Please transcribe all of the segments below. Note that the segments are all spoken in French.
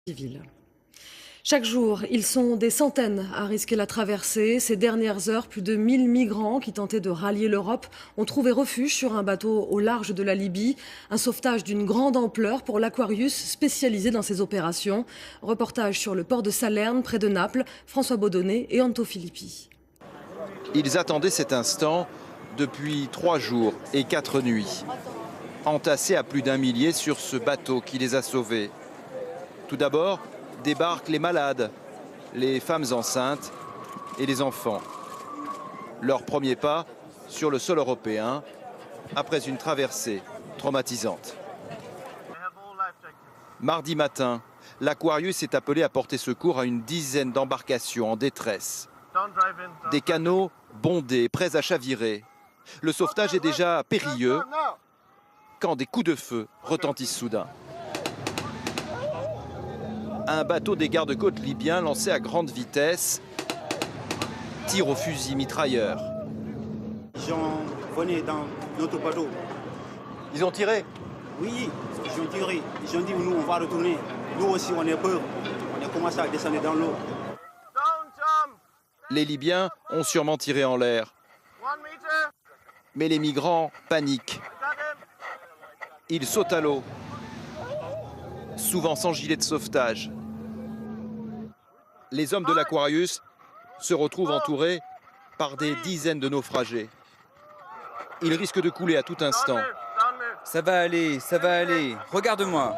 civile. Chaque jour, ils sont des centaines à risquer la traversée. Ces dernières heures, plus de 1000 migrants qui tentaient de rallier l'Europe ont trouvé refuge sur un bateau au large de la Libye. Un sauvetage d'une grande ampleur pour l'Aquarius, spécialisé dans ces opérations. Reportage sur le port de Salerne, près de Naples. François Baudonnet et Anto Filippi. Ils attendaient cet instant depuis 3 jours et 4 nuits, entassés à plus d'1 millier sur ce bateau qui les a sauvés. Tout d'abord, débarquent les malades, les femmes enceintes et les enfants. Leur premier pas sur le sol européen après une traversée traumatisante. Mardi matin, l'Aquarius est appelé à porter secours à une dizaine d'embarcations en détresse. Des canots bondés, prêts à chavirer. Le sauvetage est déjà périlleux quand des coups de feu retentissent soudain. Un bateau des gardes-côtes libyens lancé à grande vitesse tire au fusil mitrailleur. Ils ont venu dans notre bateau. Ils ont tiré? Oui, ils ont tiré. Ils ont dit nous on va retourner. Nous aussi on est peur. On a commencé à descendre dans l'eau. Les Libyens ont sûrement tiré en l'air. Mais les migrants paniquent. Ils sautent à l'eau, souvent sans gilet de sauvetage. Les hommes de l'Aquarius se retrouvent entourés par des dizaines de naufragés. Ils risquent de couler à tout instant. Ça va aller, regarde-moi.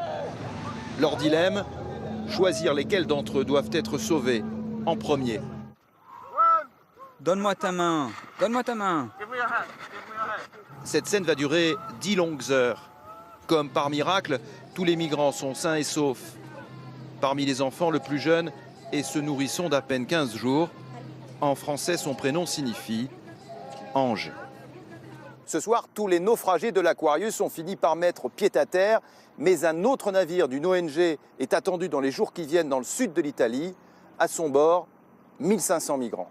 Leur dilemme, choisir lesquels d'entre eux doivent être sauvés en premier. Donne-moi ta main, donne-moi ta main. Cette scène va durer 10 longues heures. Comme par miracle, tous les migrants sont sains et saufs. Parmi les enfants, le plus jeune est ce nourrisson d'à peine 15 jours. En français, son prénom signifie ange. Ce soir, tous les naufragés de l'Aquarius ont fini par mettre pied à terre, mais un autre navire d'une ONG est attendu dans les jours qui viennent dans le sud de l'Italie. À son bord, 1500 migrants.